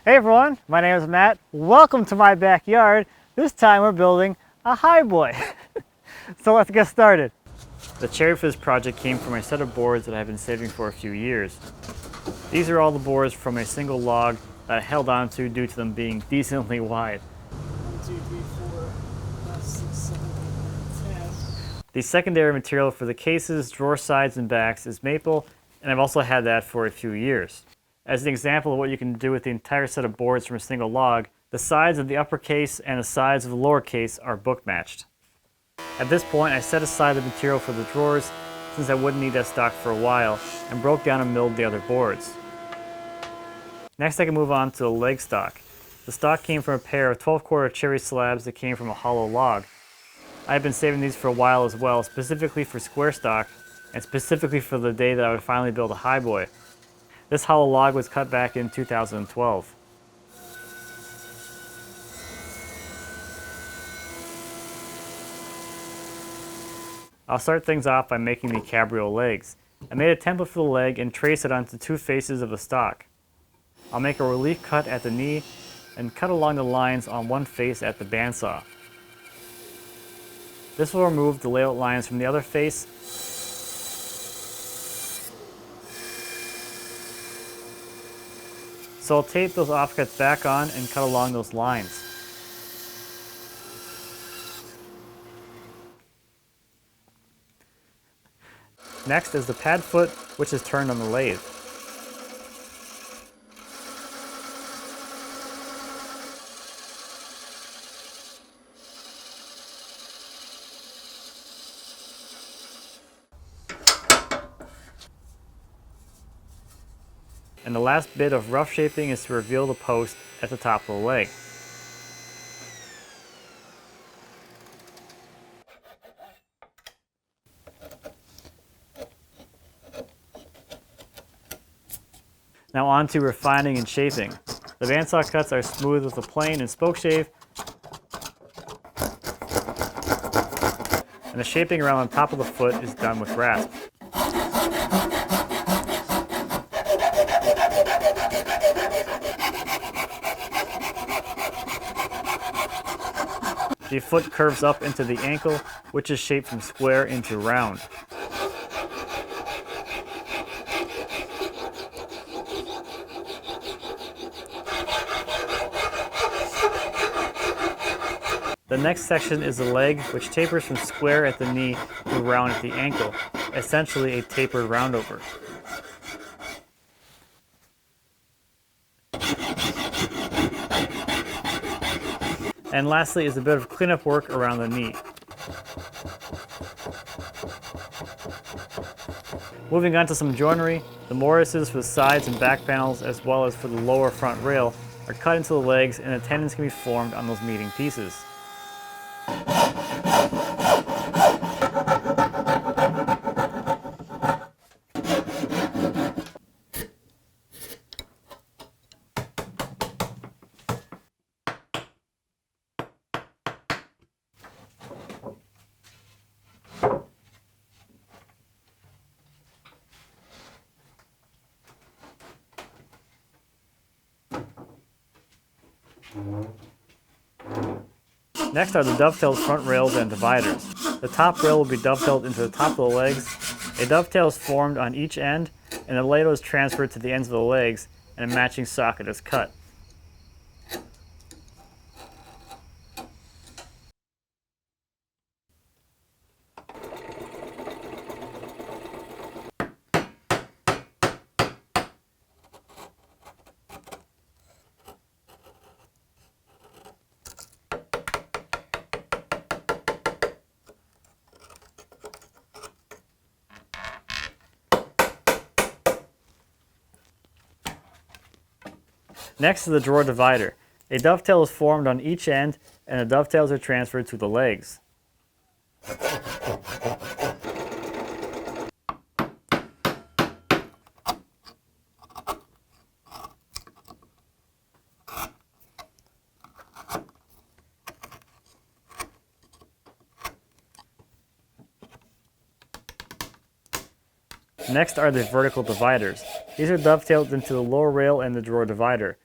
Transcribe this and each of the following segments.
Hey everyone, my name is Matt. Welcome to my backyard. This time we're building a Highboy. So let's get started. The cherry for this project came from a set of boards that I've been saving for a few years. These are all the boards from a single log that I held on to due to them being decently wide. 1, 2, 3, 4, 5, 6, 7, 8, 9, 10. The secondary material for the cases, drawer sides, and backs is maple, and I've also had that for a few years. As an example of what you can do with the entire set of boards from a single log, the sides of the upper case and the sides of the lower case are book matched. At this point, I set aside the material for the drawers, since I wouldn't need that stock for a while, and broke down and milled the other boards. Next I can move on to the leg stock. The stock came from a pair of 12-quarter cherry slabs that came from a hollow log. I've been saving these for a while as well, specifically for square stock, and specifically for the day that I would finally build a Highboy. This hollow log was cut back in 2012. I'll start things off by making the cabriole legs. I made a template for the leg and traced it onto two faces of the stock. I'll make a relief cut at the knee and cut along the lines on one face at the bandsaw. This will remove the layout lines from the other face. So I'll tape those offcuts back on and cut along those lines. Next is the pad foot, which is turned on the lathe. And the last bit of rough shaping is to reveal the post at the top of the leg. Now on to refining and shaping. The bandsaw cuts are smooth with a plane and spoke shave, and the shaping around the top of the foot is done with rasp. The foot curves up into the ankle, which is shaped from square into round. The next section is the leg, which tapers from square at the knee to round at the ankle, essentially a tapered roundover. And lastly is a bit of cleanup work around the knee. Moving on to some joinery, the mortises for the sides and back panels as well as for the lower front rail are cut into the legs and the tendons can be formed on those meeting pieces. Next are the dovetailed front rails and dividers. The top rail will be dovetailed into the top of the legs. A dovetail is formed on each end, and the ladle is transferred to the ends of the legs, and a matching socket is cut. Next is the drawer divider. A dovetail is formed on each end and the dovetails are transferred to the legs. Next are the vertical dividers. These are dovetailed into the lower rail and the drawer divider.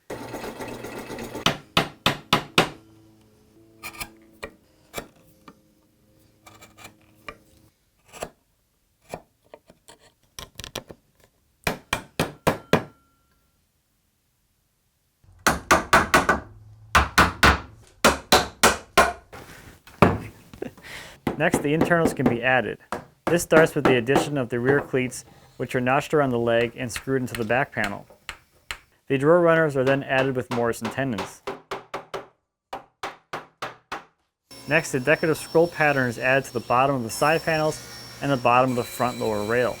Next, the internals can be added. This starts with the addition of the rear cleats, which are notched around the leg and screwed into the back panel. The drawer runners are then added with mortise and tendons. Next, the decorative scroll pattern is added to the bottom of the side panels and the bottom of the front lower rail.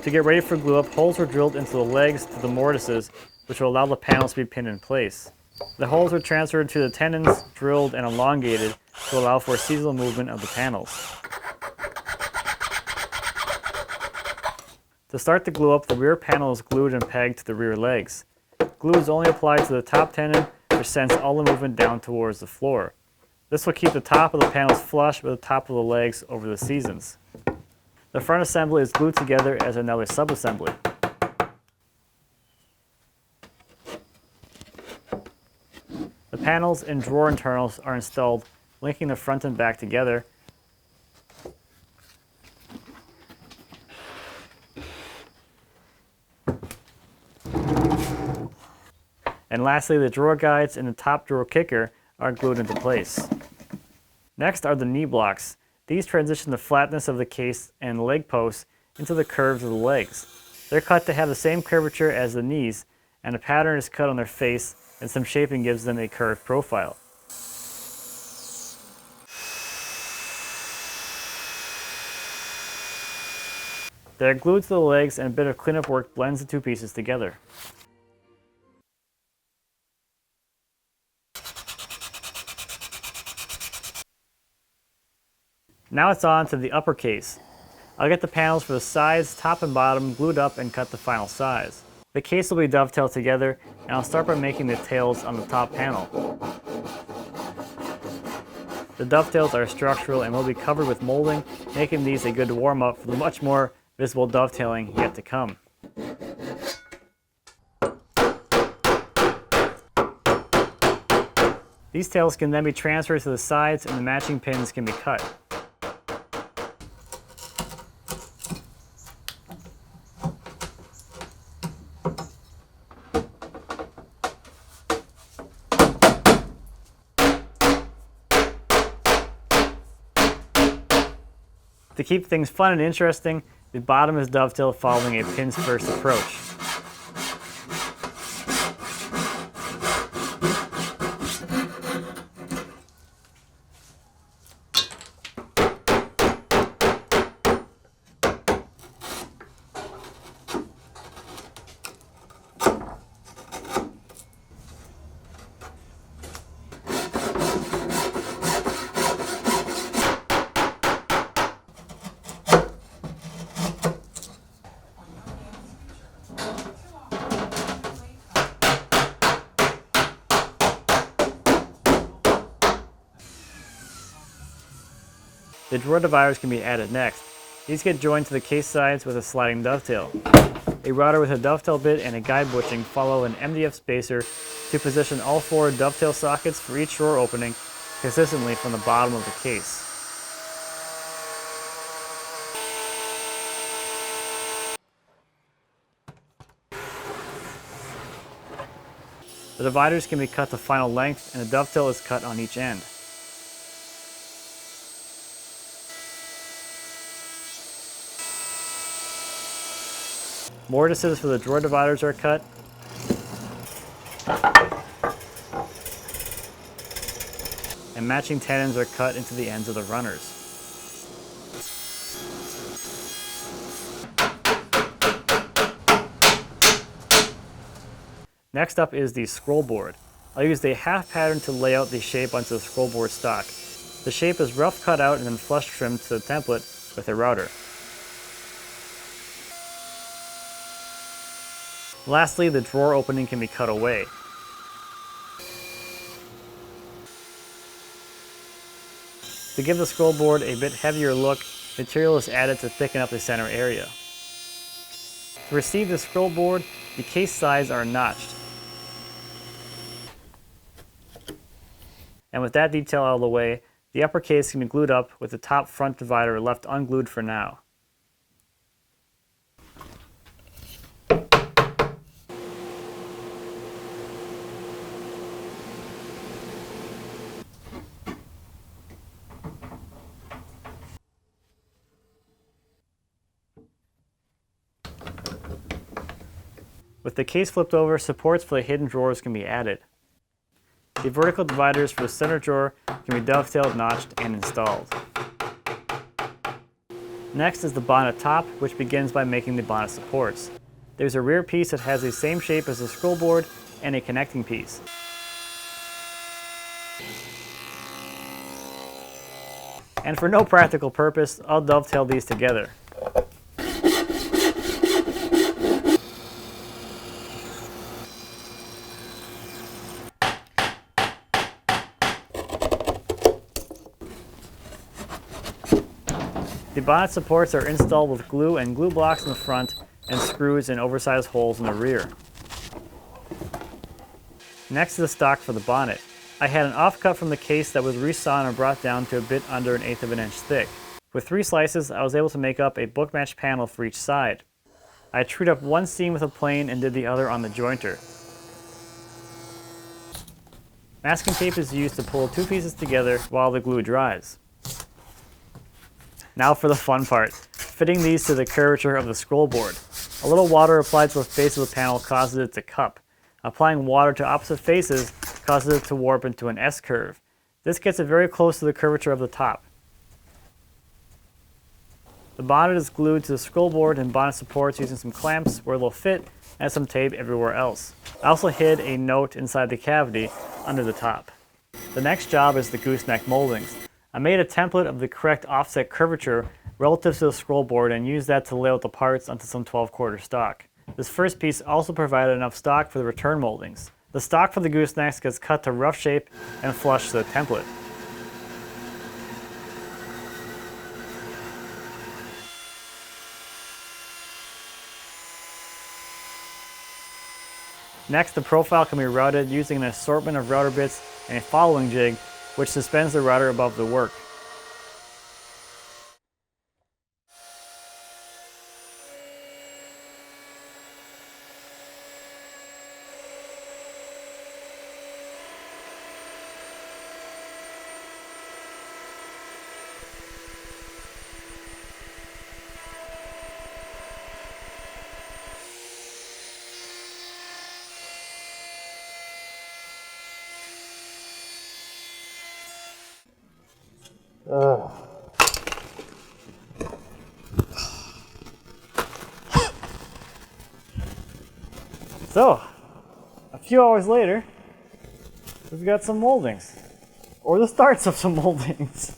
To get ready for glue up, holes were drilled into the legs to the mortises, which will allow the panels to be pinned in place. The holes were transferred to the tendons, drilled and elongated to allow for seasonal movement of the panels. To start the glue up, the rear panel is glued and pegged to the rear legs. Glue is only applied to the top tenon, which sends all the movement down towards the floor. This will keep the top of the panels flush with the top of the legs over the seasons. The front assembly is glued together as another subassembly. The panels and drawer internals are installed, linking the front and back together. And lastly, the drawer guides and the top drawer kicker are glued into place. Next are the knee blocks. These transition the flatness of the case and leg posts into the curves of the legs. They're cut to have the same curvature as the knees, and a pattern is cut on their face, and some shaping gives them a curved profile. They're glued to the legs, and a bit of cleanup work blends the two pieces together. Now it's on to the upper case. I'll get the panels for the sides, top and bottom glued up and cut the final size. The case will be dovetailed together, and I'll start by making the tails on the top panel. The dovetails are structural and will be covered with molding, making these a good warm-up for the much more visible dovetailing yet to come. These tails can then be transferred to the sides and the matching pins can be cut. To keep things fun and interesting, the bottom is dovetailed following a pins first approach. The drawer dividers can be added next. These get joined to the case sides with a sliding dovetail. A router with a dovetail bit and a guide bushing follow an MDF spacer to position all 4 dovetail sockets for each drawer opening consistently from the bottom of the case. The dividers can be cut to final length and a dovetail is cut on each end. Mortises for the drawer dividers are cut. And matching tenons are cut into the ends of the runners. Next up is the scroll board. I'll use the half pattern to lay out the shape onto the scroll board stock. The shape is rough cut out and then flush trimmed to the template with a router. Lastly, the drawer opening can be cut away. To give the scroll board a bit heavier look, material is added to thicken up the center area. To receive the scroll board, the case sides are notched. And with that detail out of the way, the upper case can be glued up with the top front divider left unglued for now. With the case flipped over, supports for the hidden drawers can be added. The vertical dividers for the center drawer can be dovetailed, notched, and installed. Next is the bonnet top, which begins by making the bonnet supports. There's a rear piece that has the same shape as the scroll board and a connecting piece. And for no practical purpose, I'll dovetail these together. The bonnet supports are installed with glue and glue blocks in the front and screws in oversized holes in the rear. Next is the stock for the bonnet. I had an offcut from the case that was resawn and brought down to a bit under 1/8 of an inch thick. With 3 slices, I was able to make up a book match panel for each side. I trued up one seam with a plane and did the other on the jointer. Masking tape is used to pull 2 pieces together while the glue dries. Now for the fun part, fitting these to the curvature of the scroll board. A little water applied to the face of the panel causes it to cup. Applying water to opposite faces causes it to warp into an S-curve. This gets it very close to the curvature of the top. The bonnet is glued to the scroll board and bonnet supports using some clamps where they'll fit and some tape everywhere else. I also hid a note inside the cavity under the top. The next job is the gooseneck moldings. I made a template of the correct offset curvature relative to the scroll board and used that to lay out the parts onto some 12/4 stock. This first piece also provided enough stock for the return moldings. The stock for the goosenecks gets cut to rough shape and flush to the template. Next, the profile can be routed using an assortment of router bits and a following jig, which suspends the router above the work. So, a few hours later, we've got some moldings, or the starts of some moldings.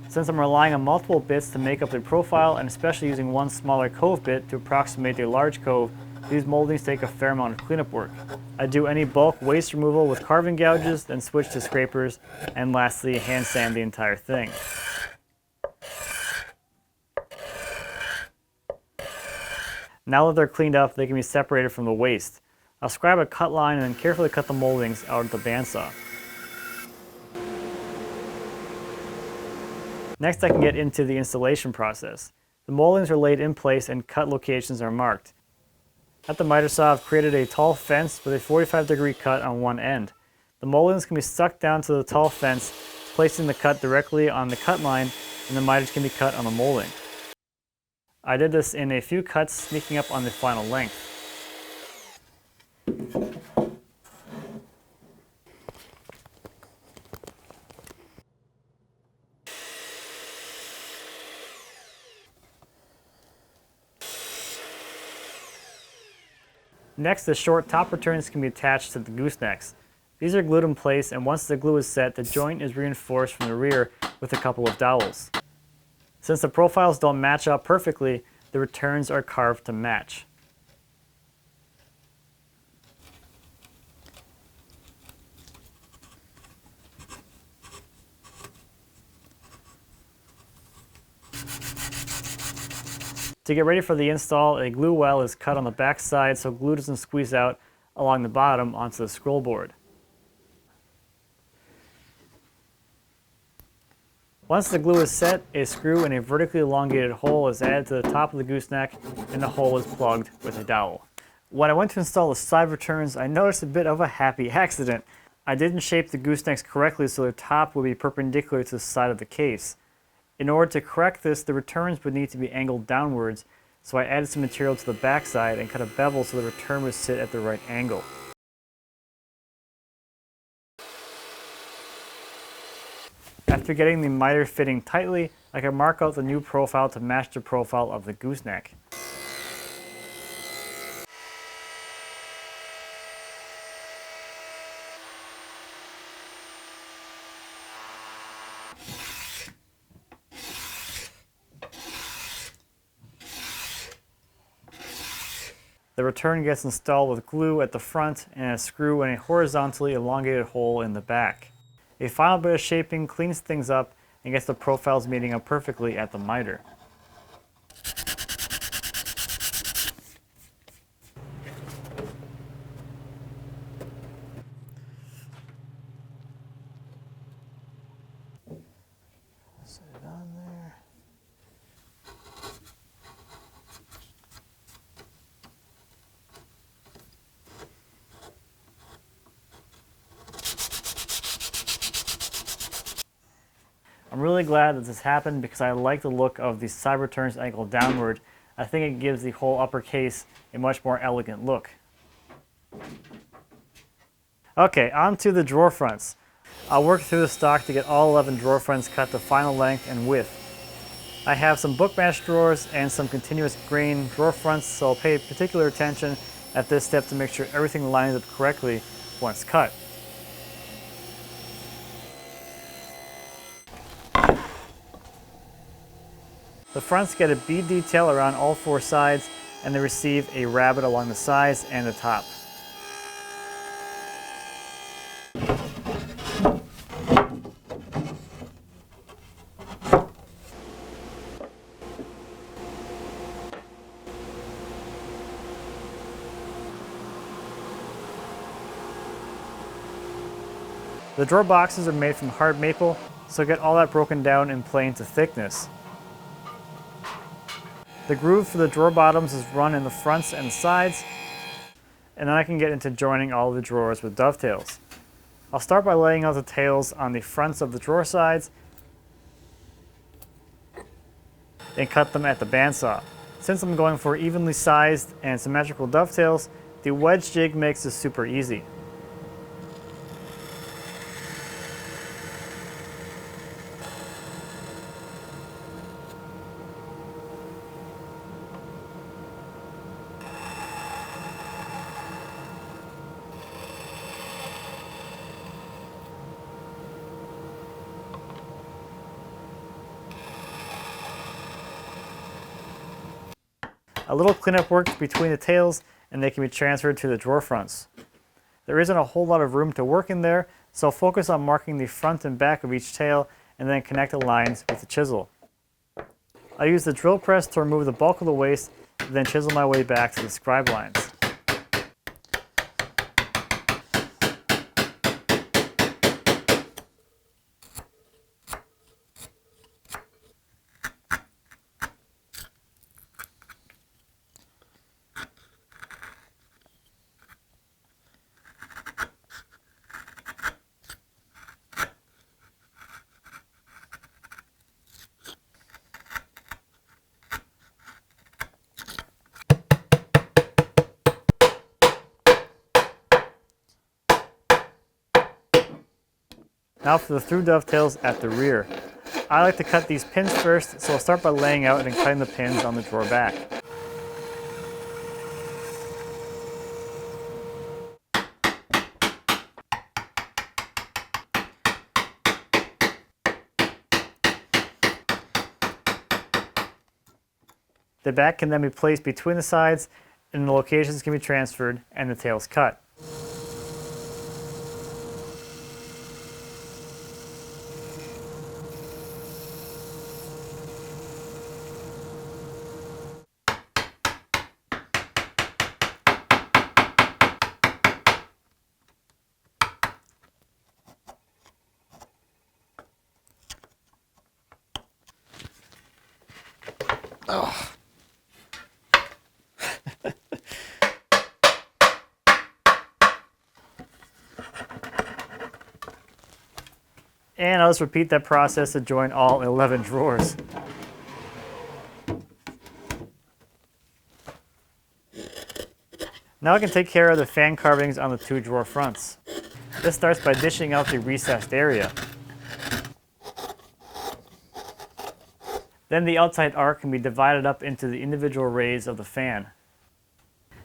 Since I'm relying on multiple bits to make up the profile, and especially using one smaller cove bit to approximate a large cove, these moldings take a fair amount of cleanup work. I do any bulk waste removal with carving gouges, then switch to scrapers, and lastly hand sand the entire thing. Now that they're cleaned up, they can be separated from the waste. I'll scribe a cut line and then carefully cut the moldings out of the bandsaw. Next, I can get into the installation process. The moldings are laid in place and cut locations are marked. At the miter saw, I've created a tall fence with a 45-degree cut on one end. The moldings can be stuck down to the tall fence, placing the cut directly on the cut line, and the miters can be cut on the molding. I did this in a few cuts, sneaking up on the final length. Next, the short top returns can be attached to the goosenecks. These are glued in place, and once the glue is set, the joint is reinforced from the rear with a couple of dowels. Since the profiles don't match up perfectly, the returns are carved to match. To get ready for the install, a glue well is cut on the back side so glue doesn't squeeze out along the bottom onto the scroll board. Once the glue is set, a screw in a vertically elongated hole is added to the top of the gooseneck and the hole is plugged with a dowel. When I went to install the side returns, I noticed a bit of a happy accident. I didn't shape the goosenecks correctly so the top would be perpendicular to the side of the case. In order to correct this, the returns would need to be angled downwards, so I added some material to the back side and cut a bevel so the return would sit at the right angle. After getting the miter fitting tightly, I can mark out the new profile to match the profile of the gooseneck. The return gets installed with glue at the front and a screw in a horizontally elongated hole in the back. A final bit of shaping cleans things up and gets the profiles meeting up perfectly at the miter. Set it on there. I'm really glad that this happened because I like the look of the side returns angled downward. I think it gives the whole upper case a much more elegant look. Okay, on to the drawer fronts. I'll work through the stock to get all 11 drawer fronts cut to final length and width. I have some book match drawers and some continuous grain drawer fronts, so I'll pay particular attention at this step to make sure everything lines up correctly once cut. The fronts get a bead detail around all 4 sides, and they receive a rabbet along the sides and the top. The drawer boxes are made from hard maple, so get all that broken down in plane to thickness. The groove for the drawer bottoms is run in the fronts and sides, and then I can get into joining all the drawers with dovetails. I'll start by laying out the tails on the fronts of the drawer sides and cut them at the bandsaw. Since I'm going for evenly sized and symmetrical dovetails, the wedge jig makes this super easy. A little cleanup works between the tails and they can be transferred to the drawer fronts. There isn't a whole lot of room to work in there, so I'll focus on marking the front and back of each tail and then connect the lines with the chisel. I use the drill press to remove the bulk of the waste and then chisel my way back to the scribe lines. Now for the through dovetails at the rear. I like to cut these pins first, so I'll start by laying out and cutting the pins on the drawer back. The back can then be placed between the sides, and the locations can be transferred and the tails cut. Oh. And I'll just repeat that process to join all 11 drawers. Now I can take care of the fan carvings on the two drawer fronts. This starts by dishing out the recessed area. Then the outside arc can be divided up into the individual rays of the fan.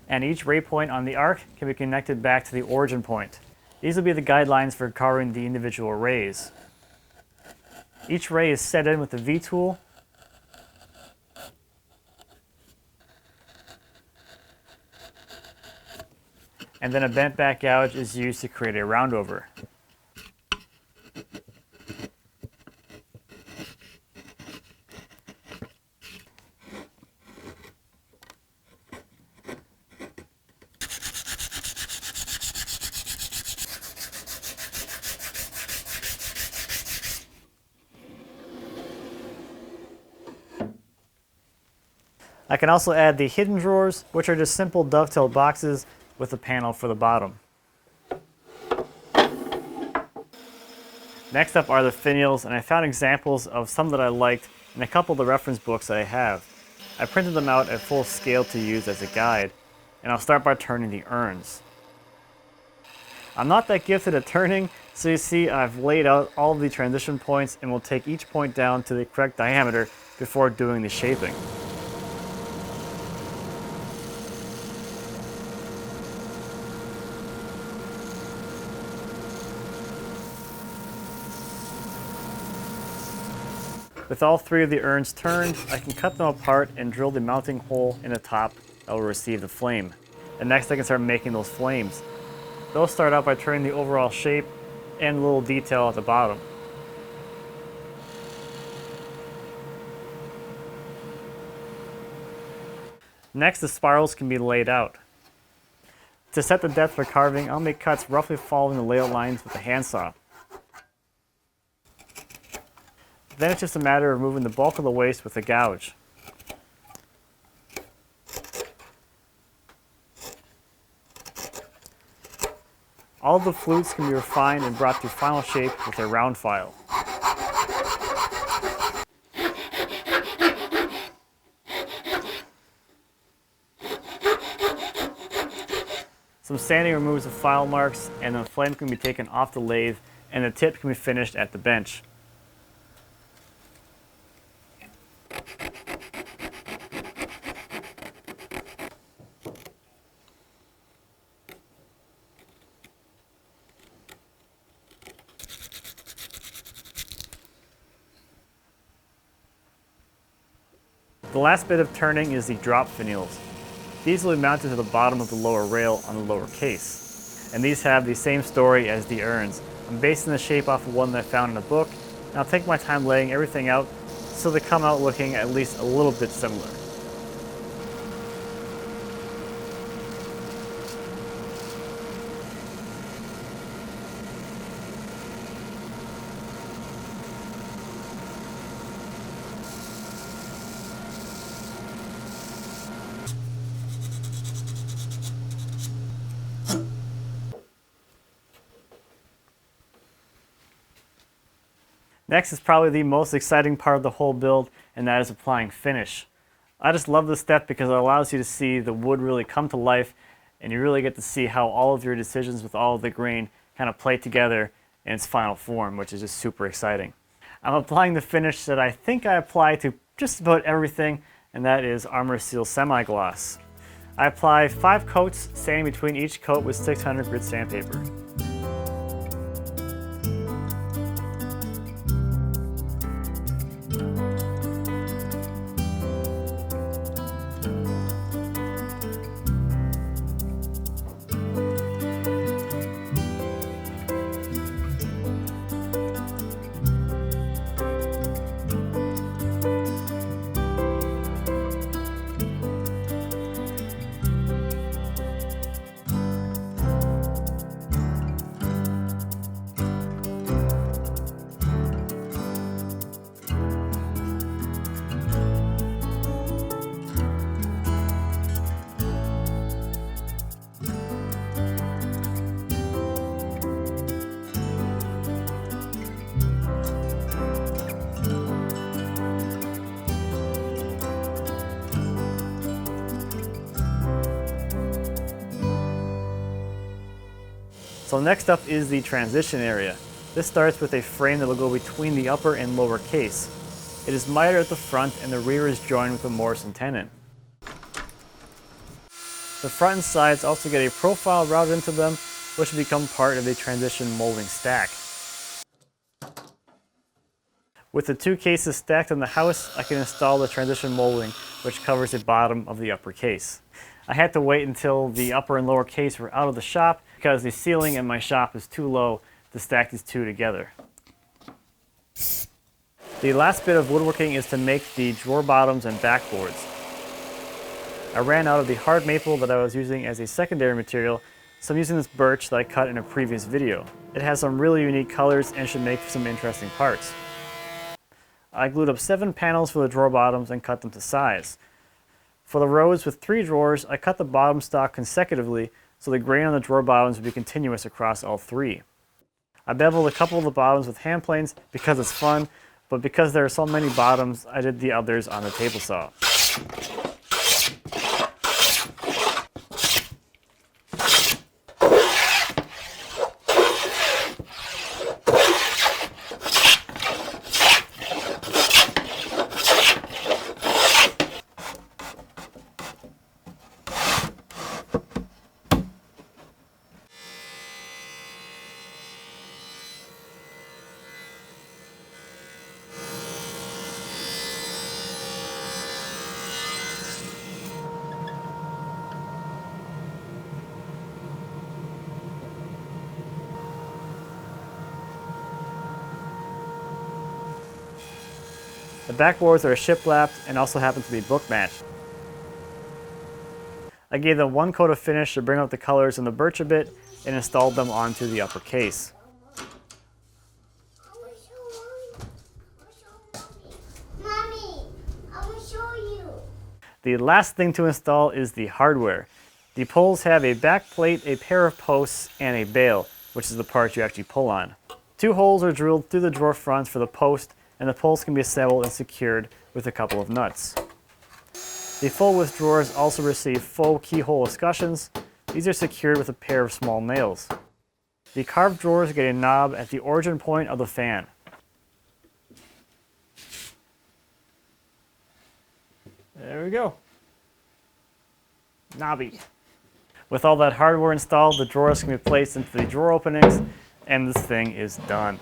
And each ray point on the arc can be connected back to the origin point. These will be the guidelines for carving the individual rays. Each ray is set in with the V-tool, and then a bent back gouge is used to create a roundover. I can also add the hidden drawers, which are just simple dovetail boxes with a panel for the bottom. Next up are the finials, and I found examples of some that I liked in a couple of the reference books that I have. I printed them out at full scale to use as a guide, and I'll start by turning the urns. I'm not that gifted at turning, so you see I've laid out all of the transition points and will take each point down to the correct diameter before doing the shaping. With all three of the urns turned, I can cut them apart and drill the mounting hole in the top that will receive the flame. And next I can start making those flames. Those start out by turning the overall shape and a little detail at the bottom. Next, the spirals can be laid out. To set the depth for carving, I'll make cuts roughly following the layout lines with a handsaw. Then it's just a matter of removing the bulk of the waste with a gouge. All of the flutes can be refined and brought to final shape with a round file. Some sanding removes the file marks, and the flame can be taken off the lathe, and the tip can be finished at the bench. The last bit of turning is the drop finials. These will be mounted to the bottom of the lower rail on the lower case. And these have the same story as the urns. I'm basing the shape off of one that I found in a book, and I'll take my time laying everything out so they come out looking at least a little bit similar. Next is probably the most exciting part of the whole build, and that is applying finish. I just love this step because it allows you to see the wood really come to life, and you really get to see how all of your decisions with all of the grain kind of play together in its final form, which is just super exciting. I'm applying the finish that I think I apply to just about everything, and that is Armor Seal Semi-Gloss. I apply 5 coats, sanding between each coat with 600 grit sandpaper. So next up is the transition area. This starts with a frame that will go between the upper and lower case. It is mitered at the front and the rear is joined with a Morrison tenon. The front and sides also get a profile routed into them, which will become part of the transition molding stack. With the two cases stacked on the house, I can install the transition molding, which covers the bottom of the upper case. I had to wait until the upper and lower case were out of the shop because the ceiling in my shop is too low to stack these two together. The last bit of woodworking is to make the drawer bottoms and backboards. I ran out of the hard maple that I was using as a secondary material, so I'm using this birch that I cut in a previous video. It has some really unique colors and should make for some interesting parts. I glued up 7 panels for the drawer bottoms and cut them to size. For the rows with 3 drawers, I cut the bottom stock consecutively so the grain on the drawer bottoms would be continuous across all 3. I beveled a couple of the bottoms with hand planes because it's fun, but because there are so many bottoms, I did the others on the table saw. The backboards are shiplapped and also happen to be book matched. I gave them 1 coat of finish to bring out the colors in the birch a bit and installed them onto the upper case. The last thing to install is the hardware. The poles have a back plate, a pair of posts, and a bail, which is the part you actually pull on. 2 holes are drilled through the drawer fronts for the post, and the poles can be assembled and secured with a couple of nuts. The full width drawers also receive faux keyhole escutcheons. These are secured with a pair of small nails. The carved drawers get a knob at the origin point of the fan. There we go. Knobby. With all that hardware installed, the drawers can be placed into the drawer openings, and this thing is done.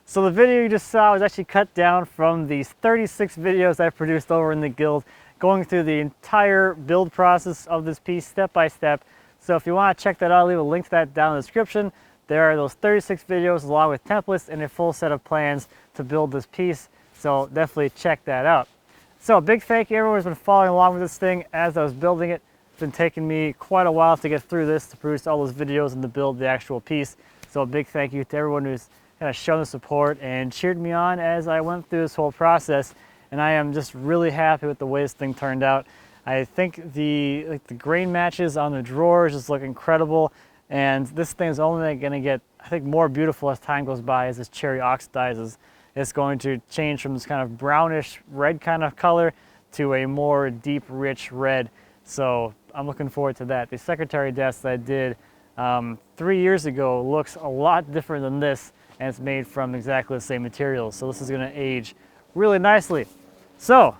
So the video you just saw was actually cut down from these 36 videos I produced over in the guild, going through the entire build process of this piece step by step. So if you want to check that out, I'll leave a link to that down in the description. There are those 36 videos along with templates and a full set of plans to build this piece. So definitely check that out. So a big thank you to everyone who's been following along with this thing as I was building it. It's been taking me quite a while to get through this, to produce all those videos and to build the actual piece. So a big thank you to everyone who's kind of shown the support and cheered me on as I went through this whole process. And I am just really happy with the way this thing turned out. I think the grain matches on the drawers just look incredible. And this thing is only going to get, I think, more beautiful as time goes by as this cherry oxidizes. It's going to change from this kind of brownish red kind of color to a more deep, rich red. So I'm looking forward to that. The secretary desk that I did 3 years ago looks a lot different than this, and it's made from exactly the same materials. So this is going to age really nicely. So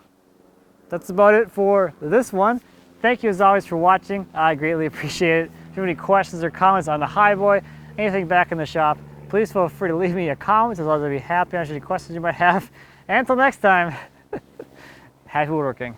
that's about it for this one. Thank you as always for watching. I greatly appreciate it. If you have any questions or comments on the Highboy, anything back in the shop, please feel free to leave me a comment, as always I'd be happy to answer any questions you might have. And until next time, happy woodworking.